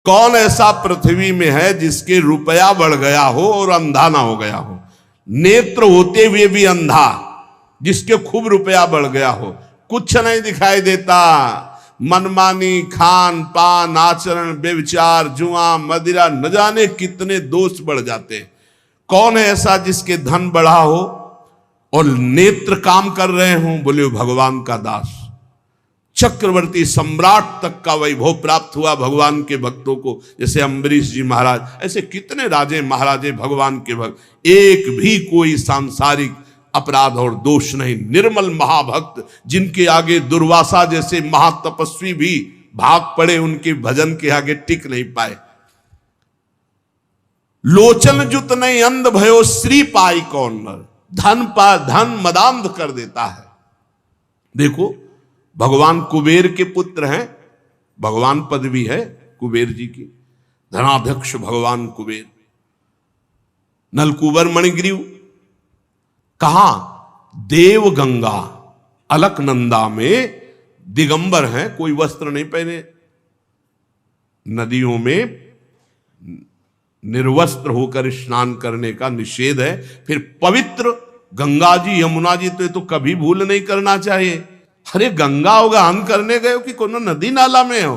कौन ऐसा पृथ्वी में है जिसके रुपया बढ़ गया हो और अंधा ना हो गया हो? नेत्र होते हुए भी अंधा, जिसके खूब रुपया बढ़ गया हो, कुछ नहीं दिखाई देता। मनमानी, खान पान, आचरण, व्यभिचार, जुआ, मदिरा, न जाने कितने दोष बढ़ जाते। कौन है ऐसा जिसके धन बढ़ा हो और नेत्र काम कर रहे हों? बोले भगवान का दास। चक्रवर्ती सम्राट तक का वैभव प्राप्त हुआ भगवान के भक्तों को, जैसे अम्बरीश जी महाराज, ऐसे कितने राजे महाराजे भगवान के भक्त। एक भी कोई सांसारिक अपराध और दोष नहीं, निर्मल महाभक्त, जिनके आगे दुर्वासा जैसे महातपस्वी भी भाग पड़े, उनके भजन के आगे टिक नहीं पाए। लोचन जुत नहीं अंध भयो श्री पाई कौन नर। धन मदांध कर देता है। देखो, भगवान कुबेर के पुत्र हैं, भगवान पदवी है कुबेर जी की, धनाध्यक्ष भगवान कुबेर। नलकुबर मणिग्रीव कहां? देव गंगा अलकनंदा में दिगंबर हैं, कोई वस्त्र नहीं पहने। नदियों में निर्वस्त्र होकर स्नान करने का निषेध है। फिर पवित्र गंगा जी, यमुना जी तो ये तो कभी भूल नहीं करना चाहिए। अरे गंगा अवगाहन करने गए हो कि कोनो नदी नाला में हो?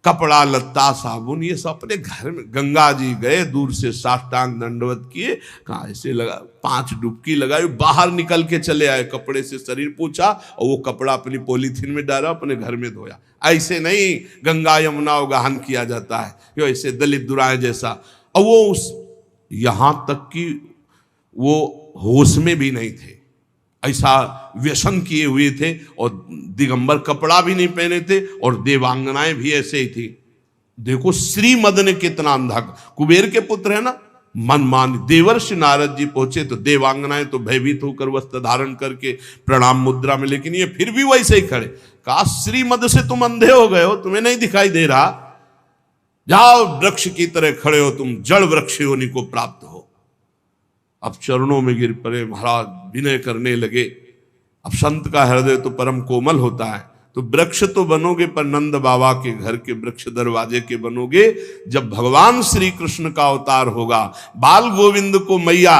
कपड़ा लत्ता साबुन ये सब अपने घर में। गंगा जी गए, दूर से साष्टांग दंडवत किए, कहा ऐसे लगा, 5 डुबकी लगाई, बाहर निकल के चले आए, कपड़े से शरीर पोंछा और वो कपड़ा अपनी पॉलीथीन में डाला, अपने घर में धोया। ऐसे नहीं गंगा यमुना अवगाहन किया जाता है, यो ऐसे दलित दुराए जैसा। और वो उस यहां तक कि वो होश में भी नहीं थे, ऐसा व्यसन किए हुए थे, और दिगंबर कपड़ा भी नहीं पहने थे, और देवांगनाएं भी ऐसे ही थी। देखो श्रीमद ने कितना अंधा, कुबेर के पुत्र है ना, मनमानी। देवर्षि नारद जी पहुंचे तो देवांगनाएं तो भयभीत होकर वस्त्र धारण करके प्रणाम मुद्रा में, लेकिन ये फिर भी वैसे ही खड़े। कहा श्रीमद से तुम अंधे हो गए हो, तुम्हें नहीं दिखाई दे रहा? जाओ वृक्ष की तरह खड़े हो, तुम जड़ वृक्ष होने को प्राप्त हो। अब चरणों में गिर पड़े महाराज, विनय करने लगे। अब संत का हृदय तो परम कोमल होता है, तो वृक्ष तो बनोगे पर नंद बाबा के घर के वृक्ष दरवाजे के बनोगे। जब भगवान श्री कृष्ण का अवतार होगा, बाल गोविंद को मैया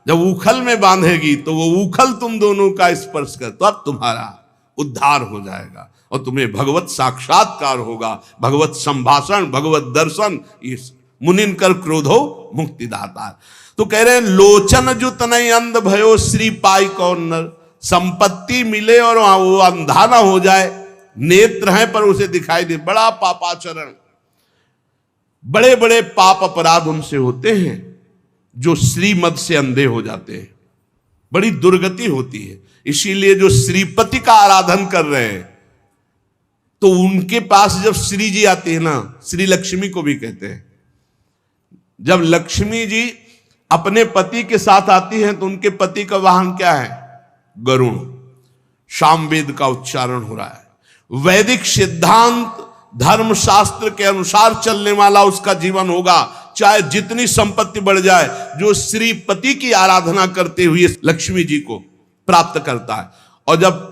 जब उखल में बांधेगी, तो वो उखल तुम दोनों का स्पर्श कर, तो अब तुम्हारा उद्धार हो जाएगा और तुम्हें भगवत साक्षात्कार होगा, भगवत संभाषण, भगवत दर्शन। इस मुनिन कर क्रोधो मुक्ति दाता। तो कह रहे हैं लोचन जुत नहीं अंध भयो श्री पाई कौन नर। संपत्ति मिले और वो अंधा ना हो जाए, नेत्र हैं पर उसे दिखाई दे। बड़ा पापाचरण, बड़े बड़े पाप अपराध उनसे होते हैं जो श्रीमद से अंधे हो जाते हैं, बड़ी दुर्गति होती है। इसीलिए जो श्रीपति का आराधन कर रहे हैं, तो उनके पास जब श्री जी आती है ना, श्री लक्ष्मी को भी कहते हैं, जब लक्ष्मी जी अपने पति के साथ आती हैं तो उनके पति का वाहन क्या है? गरुण। सामवेद का उच्चारण हो रहा है। वैदिक सिद्धांत धर्म शास्त्र के अनुसार चलने वाला उसका जीवन होगा, चाहे जितनी संपत्ति बढ़ जाए। जो श्रीपति की आराधना करते हुए लक्ष्मी जी को प्राप्त करता है। और जब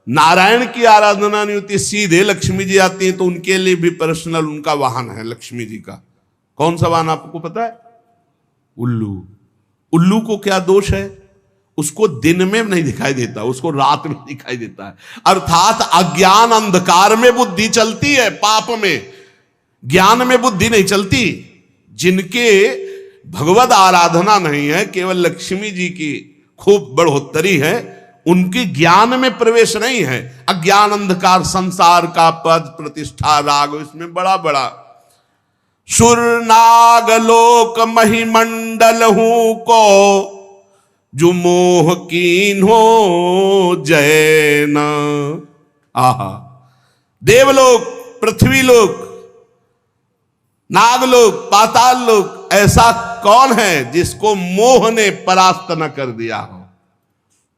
नारायण की आराधना नहीं होती, सीधे लक्ष्मी जी आती हैं, तो उनके लिए भी पर्सनल उनका वाहन है लक्ष्मी जी का। कौन सा वाहन आपको पता है? उल्लू। उल्लू को क्या दोष है? उसको दिन में नहीं दिखाई देता, उसको रात में दिखाई देता है। अर्थात अज्ञान अंधकार में बुद्धि चलती है, पाप में, ज्ञान में बुद्धि नहीं चलती। जिनके भगवद आराधना नहीं है, केवल लक्ष्मी जी की खूब बढ़ोतरी है, उनकी ज्ञान में प्रवेश नहीं है। अज्ञान अंधकार, संसार का पद प्रतिष्ठा राग, इसमें बड़ा बड़ा सुर नाग लोक महिमंडल हूं को जो मोह कीन हो जैन। आहा, देवलोक, पृथ्वीलोक, नागलोक, पाताल लोक, ऐसा कौन है जिसको मोह ने परास्त न कर दिया हो?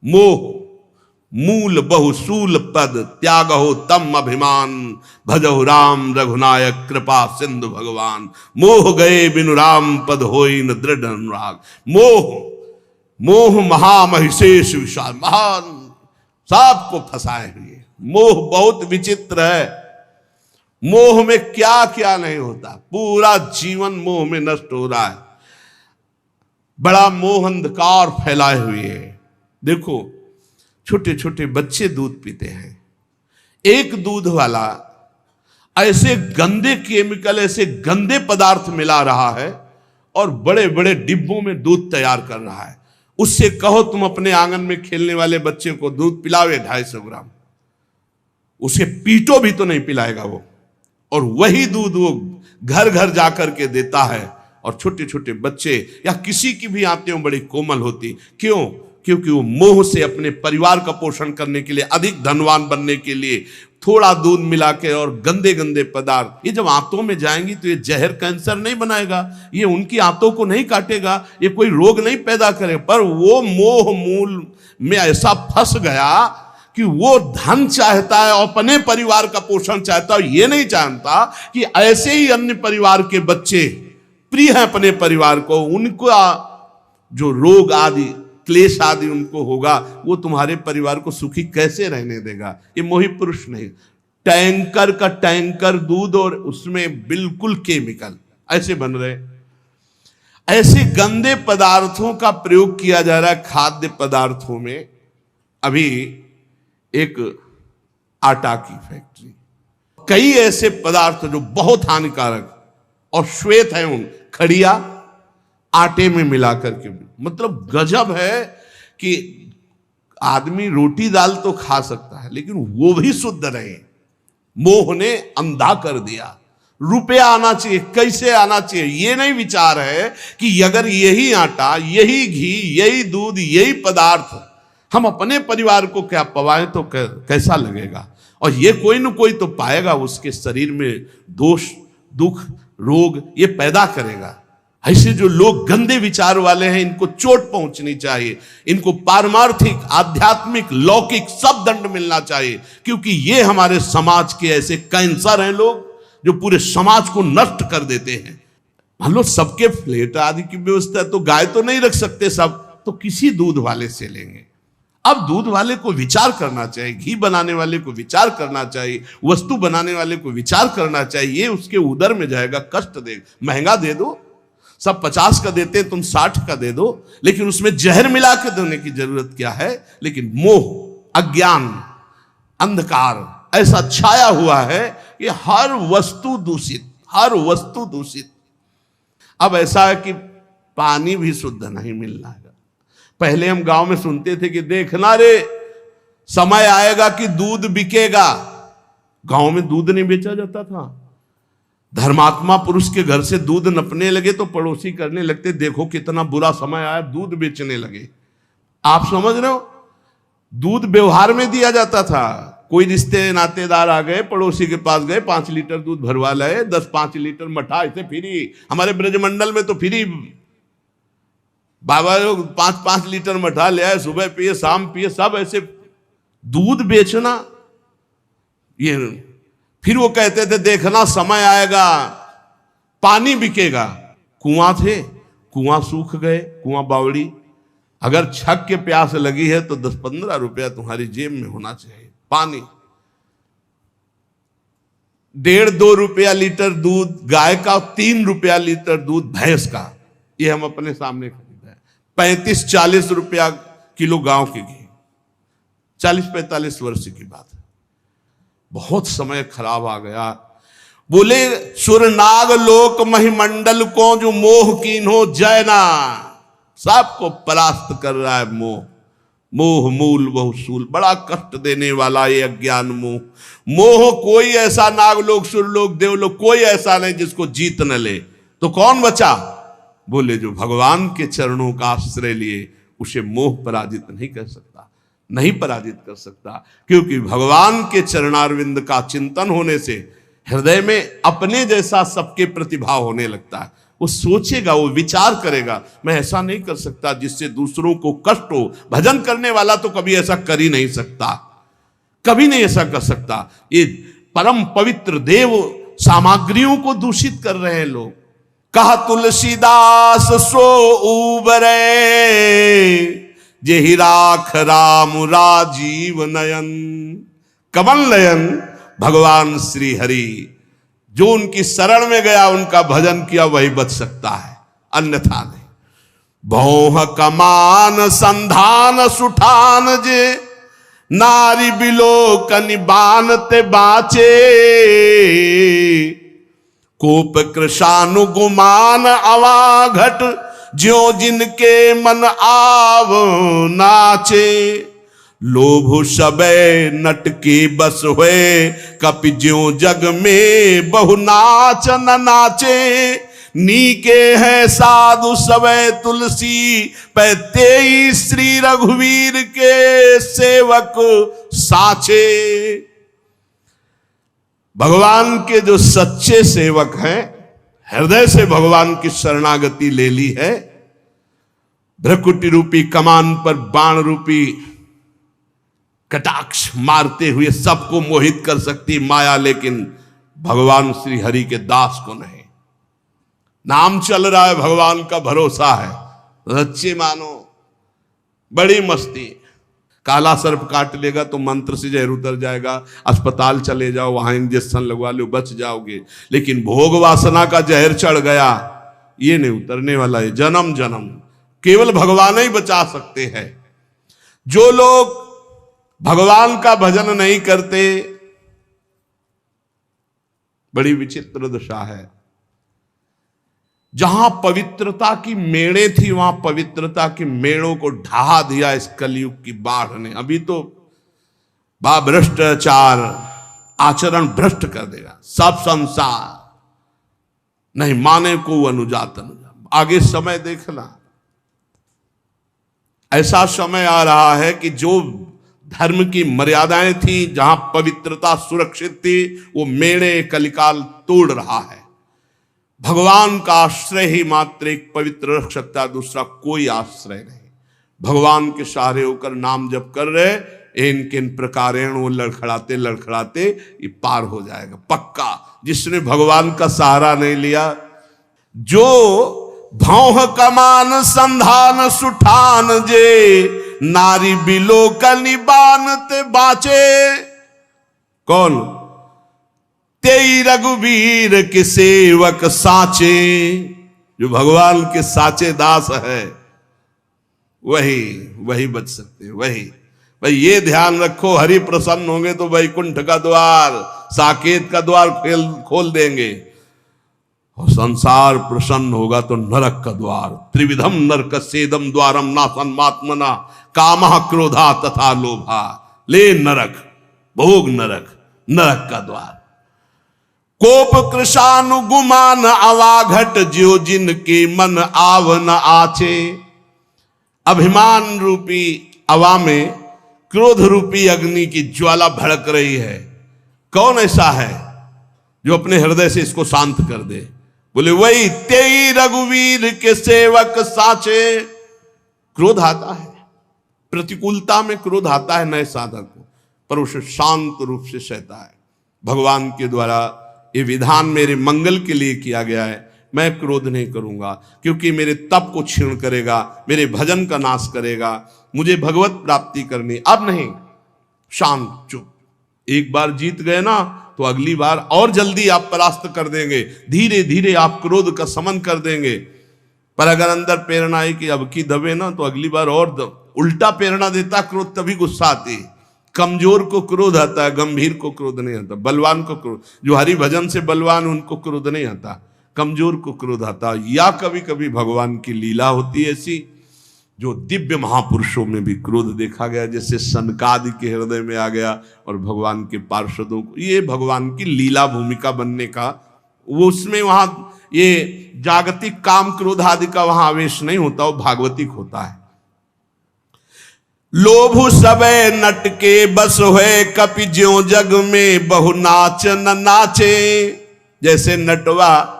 मोह मूल बहुसूल पद त्याग हो तम अभिमान, भजो राम रघुनायक कृपा सिंधु भगवान। मोह गए बिनु राम पद होई न दृढ़ अनुराग। मोह, मोह महामहिषेश विशाल, महान, सबको फंसाए हुए। मोह बहुत विचित्र है। मोह में क्या क्या नहीं होता, पूरा जीवन मोह में नष्ट हो रहा है। बड़ा मोह अंधकार फैलाए हुए है। देखो छोटे छोटे बच्चे दूध पीते हैं, एक दूध वाला ऐसे गंदे केमिकल, ऐसे गंदे पदार्थ मिला रहा है और बड़े बड़े डिब्बों में दूध तैयार कर रहा है। उससे कहो तुम अपने आंगन में खेलने वाले बच्चे को दूध पिलावे 250 ग्राम, उसे पीटो भी तो नहीं पिलाएगा वो। और वही दूध वो घर घर जाकर के देता है। और छोटे छोटे बच्चे या किसी की भी आंतें बड़ी कोमल होती, क्यों? क्योंकि वो मोह से अपने परिवार का पोषण करने के लिए, अधिक धनवान बनने के लिए थोड़ा दूध मिला के और गंदे गंदे पदार्थ, ये जब आंतों में जाएंगी तो ये जहर कैंसर नहीं बनाएगा, ये उनकी आंतों को नहीं काटेगा, ये कोई रोग नहीं पैदा करेगा। पर वो मोह मूल में ऐसा फंस गया कि वो धन चाहता है और अपने परिवार का पोषण चाहता है, ये नहीं जानता कि ऐसे ही अन्य परिवार के बच्चे प्रिय हैं अपने परिवार को, उनका जो रोग आदि क्लेश आदि उनको होगा, वो तुम्हारे परिवार को सुखी कैसे रहने देगा। ये मोही पुरुष नहीं, टैंकर का टैंकर दूध और उसमें बिल्कुल केमिकल ऐसे बन रहे। ऐसे गंदे पदार्थों का प्रयोग किया जा रहा है खाद्य पदार्थों में। अभी एक आटा की फैक्ट्री, कई ऐसे पदार्थ जो बहुत हानिकारक और श्वेत है, उन खड़िया आटे में मिलाकर के, मतलब गजब है कि आदमी रोटी दाल तो खा सकता है लेकिन वो भी शुद्ध रहे। मोह ने अंधा कर दिया। रुपया आना चाहिए, कैसे आना चाहिए, ये नहीं विचार है कि अगर यही आटा, यही घी, यही दूध, यही पदार्थ हम अपने परिवार को क्या पवाएं तो कैसा लगेगा। और ये कोई न कोई तो पाएगा, उसके शरीर में दोष, दुख, रोग ये पैदा करेगा। ऐसे जो लोग गंदे विचार वाले हैं, इनको चोट पहुंचनी चाहिए, इनको पारमार्थिक, आध्यात्मिक, लौकिक सब दंड मिलना चाहिए, क्योंकि ये हमारे समाज के ऐसे कैंसर हैं लोग जो पूरे समाज को नष्ट कर देते हैं। मान लो सबके फ्लैट आदि की व्यवस्था है तो गाय तो नहीं रख सकते सब, तो किसी दूध वाले से लेंगे। अब दूध वाले को विचार करना चाहिए, घी बनाने वाले को विचार करना चाहिए, वस्तु बनाने वाले को विचार करना चाहिए। ये उसके उदर में जाएगा, कष्ट देगा। महंगा दे दो, सब 50 का देते हैं, तुम 60 का दे दो, लेकिन उसमें जहर मिला के देने की जरूरत क्या है। लेकिन मोह, अज्ञान, अंधकार ऐसा छाया हुआ है कि हर वस्तु दूषित, हर वस्तु दूषित। अब ऐसा है कि पानी भी शुद्ध नहीं मिल रहा है। पहले हम गांव में सुनते थे कि देखना रे समय आएगा कि दूध बिकेगा। गांव में दूध नहीं बेचा जाता था। धर्मात्मा पुरुष के घर से दूध नपने लगे तो पड़ोसी करने लगते, देखो कितना बुरा समय आया, दूध बेचने लगे। आप समझ रहे हो, दूध व्यवहार में दिया जाता था। कोई रिश्ते नातेदार आ गए, पड़ोसी के पास गए, 5 लीटर दूध भरवा लाए, 10-5 लीटर मठा, ऐसे फ्री। हमारे ब्रजमंडल में तो फ्री बाबा लोग 5-5 लीटर मठा ले आए, सुबह पिए शाम पिए, सब ऐसे दूध बेचना। ये फिर वो कहते थे देखना समय आएगा पानी बिकेगा। कुआं थे, कुआं सूख गए, कुआं बावड़ी। अगर छक के प्यास लगी है तो 10-15 रुपया तुम्हारी जेब में होना चाहिए। पानी 1.5-2 रुपया लीटर दूध गाय का, 3 रुपया लीटर दूध भैंस का, ये हम अपने सामने खरीदा है। 35-40 रुपया किलो गांव के घी। 40-45 वर्ष की बात है। बहुत समय खराब आ गया। बोले सुरनाग लोक महिमंडल को जो मोह कीन्हो जयना, सबको परास्त कर रहा है मोह। मोह मूल बहुसूल, बड़ा कष्ट देने वाला ये अज्ञान मोह। मोह कोई ऐसा नागलोक, सुरलोक, देवलोक कोई ऐसा नहीं जिसको जीत न ले। तो कौन बचा? बोले जो भगवान के चरणों का आश्रय लिए, उसे मोह पराजित नहीं कर सकता, नहीं पराजित कर सकता। क्योंकि भगवान के चरणारविंद का चिंतन होने से हृदय में अपने जैसा सबके प्रतिभाव होने लगता है। वो सोचेगा, वो विचार करेगा, मैं ऐसा नहीं कर सकता जिससे दूसरों को कष्ट हो। भजन करने वाला तो कभी ऐसा कर ही नहीं सकता, कभी नहीं ऐसा कर सकता। ये परम पवित्र देव सामग्रियों को दूषित कर रहे हैं लोग। कहा तुलसीदास सो उबरे, जेहि राख राम राजीव नयन। कमल नयन भगवान श्री हरि जो उनकी शरण में गया, उनका भजन किया, वही बच सकता है, अन्यथा नहीं। भौह कमान संधान सुठान जे, नारी बिलोकनि बानते बाचे। कोप कृशानुगुमान अवाघट, ज्यों जिनके मन आव नाचे। लोभ सबे नट की बस हुए, कपि ज्यों जग में बहु नाच न नाचे। नीके है साधु सबे तुलसी, पैतेई श्री रघुवीर के सेवक साचे। भगवान के जो सच्चे सेवक हैं, हृदय से भगवान की शरणागति ले ली है, भ्रकुटी रूपी कमान पर बाण रूपी कटाक्ष मारते हुए सबको मोहित कर सकती माया, लेकिन भगवान श्री हरि के दास को नहीं। नाम चल रहा है, भगवान का भरोसा है, सच्चे मानो, बड़ी मस्ती। काला सर्प काट लेगा तो मंत्र से जहर उतर जाएगा, अस्पताल चले जाओ, वहां इंजेक्शन लगवा लो, बच जाओगे। लेकिन भोग वासना का जहर चढ़ गया, ये नहीं उतरने वाला है, जन्म जन्म केवल भगवान ही बचा सकते हैं। जो लोग भगवान का भजन नहीं करते, बड़ी विचित्र दशा है। जहां पवित्रता की मेड़े थी, वहां पवित्रता की मेड़ों को ढहा दिया इस कलयुग की बाढ़ ने। अभी तो भ्रष्टाचार, आचरण भ्रष्ट कर देगा सब संसार, नहीं माने को अनुजात। आगे समय देखना, ऐसा समय आ रहा है कि जो धर्म की मर्यादाएं थी, जहां पवित्रता सुरक्षित थी, वो मेड़े कलिकाल तोड़ रहा है। भगवान का आश्रय ही मात्र एक पवित्र रख सकता, दूसरा कोई आश्रय नहीं। भगवान के सहारे होकर नाम जप कर रहे, इन किन प्रकारेण वो लड़खड़ाते लड़खड़ाते ये पार हो जाएगा पक्का। जिसने भगवान का सहारा नहीं लिया, जो भौह कमान संधान सुठान जे, नारी बिलोकनि बानते बाचे। कौन? तेई रघुवीर के सेवक साचे। जो भगवान के साचे दास है, वही बच सकते हैं। वही भाई, ये ध्यान रखो, हरि प्रसन्न होंगे तो वैकुंठ का द्वार, साकेत का द्वार खोल देंगे, और संसार प्रसन्न होगा तो नरक का द्वार। त्रिविधम नरक सेदम द्वारम नासन्मात्मना, कामः क्रोधा तथा लोभा। ले नरक, भोग नरक, नरक का द्वार। कोप कृशानुगुमान अवाघट, ज्यों जिनके मन आव न आचे। अभिमान रूपी अवा में क्रोध रूपी अग्नि की ज्वाला भड़क रही है। कौन ऐसा है जो अपने हृदय से इसको शांत कर दे? बोले वही तेई रघुवीर के सेवक साचे। क्रोध आता है, प्रतिकूलता में क्रोध आता है नए साधक को, पर उसे शांत रूप से सहता है। भगवान के द्वारा ये विधान मेरे मंगल के लिए किया गया है। मैं क्रोध नहीं करूंगा, क्योंकि मेरे तप को क्षीण करेगा, मेरे भजन का नाश करेगा, मुझे भगवत प्राप्ति करनी। अब नहीं, शांत चुप। एक बार जीत गए ना, तो अगली बार और जल्दी आप परास्त कर देंगे, धीरे धीरे आप क्रोध का समन कर देंगे। पर अगर अंदर प्रेरणा है कि अब की दबे ना, तो अगली बार और उल्टा प्रेरणा देता क्रोध, तभी गुस्सा आती है। कमजोर को क्रोध आता है, गंभीर को क्रोध नहीं आता। बलवान को क्रोध, जो हरि भजन से बलवान, उनको क्रोध नहीं आता, कमजोर को क्रोध आता। या कभी कभी भगवान की लीला होती है ऐसी, जो दिव्य महापुरुषों में भी क्रोध देखा गया, जैसे सनकादि के हृदय में आ गया, और भगवान के पार्षदों को, ये भगवान की लीला भूमिका बनने का, वो उसमें वहां ये जागतिक काम क्रोध आदि का वहां आवेश नहीं होता, वो भागवतिक होता है। लोभ सबे नट के बस हुए, कपि ज्यों जग में बहु नाच न नाचे। जैसे नटवा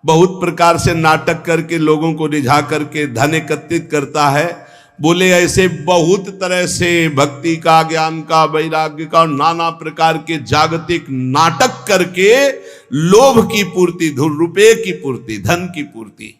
बहुत प्रकार से नाटक करके लोगों को रिझा करके धन एकत्रित करता है, बोले ऐसे बहुत तरह से भक्ति का, ज्ञान का, वैराग्य का, नाना प्रकार के जागतिक नाटक करके लोभ की पूर्ति, रुपये की पूर्ति, धन की पूर्ति।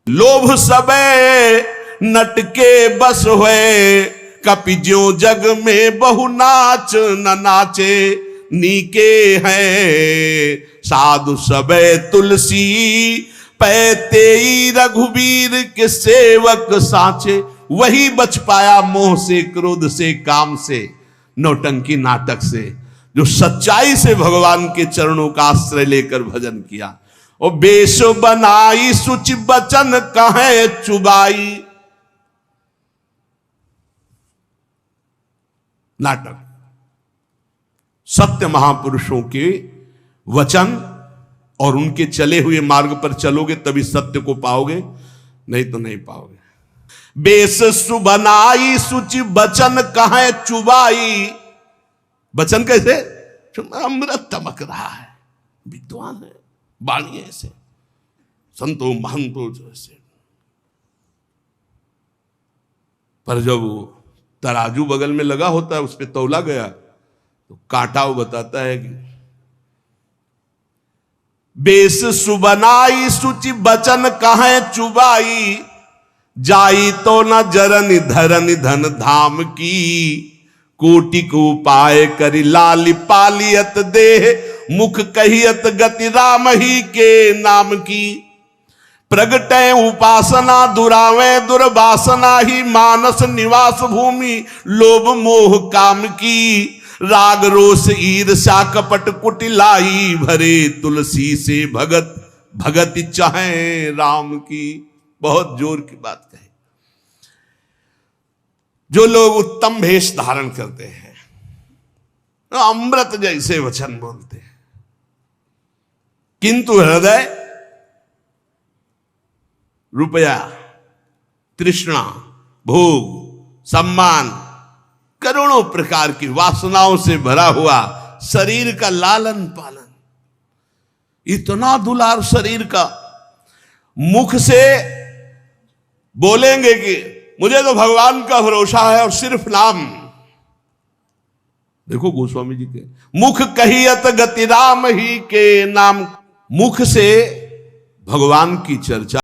लोभ सबे नट के बस हुए, कपि ज्यों जग में बहु नाच न नाचे। नीके हैं, साधु सबे तुलसी पैते रघुबीर के सेवक साचे। वही बच पाया मोह से, क्रोध से, काम से, नौटंकी नाटक से, जो सच्चाई से भगवान के चरणों का आश्रय लेकर भजन किया। और बेश बनाई सुचि बचन कहे चुबाई। नाटक, सत्य महापुरुषों के वचन और उनके चले हुए मार्ग पर चलोगे तभी सत्य को पाओगे, नहीं तो नहीं पाओगे। बेस सुबनाई सुचि बचन कहे चुबाई। बचन कैसे? अमृत तमक रहा है, विद्वान है, बाणी ऐसे, संतो महंतो जैसे। पर जब तराजू बगल में लगा होता है, उस पर तौला गया तो कांटा वो बताता है कि बेस सुबनाई सुचि बचन कहे चुबाई। जाई तो न जरन धरन धन धाम की। कोटि को उपाय करी लाली पालियत देह। मुख कहियत गति राम ही के नाम की। प्रगटय उपासना दुरावे दुर्वासना ही। मानस निवास भूमि लोभ मोह काम की। राग रोष ईर्ष्या कपट कुटिलाई भरे। तुलसी से भगत भगत चाहे राम की। बहुत जोर की बात कही। जो लोग उत्तम भेष धारण करते हैं, अमृत जैसे वचन बोलते हैं, किंतु हृदय रुपया, तृष्णा, भोग, सम्मान, करोड़ों प्रकार की वासनाओं से भरा हुआ शरीर का लालन पालन, इतना दुलार शरीर का। मुख से बोलेंगे कि मुझे तो भगवान का भरोसा है और सिर्फ नाम। देखो गोस्वामी जी के मुख कहियत गति राम ही के नाम। मुख से भगवान की चर्चा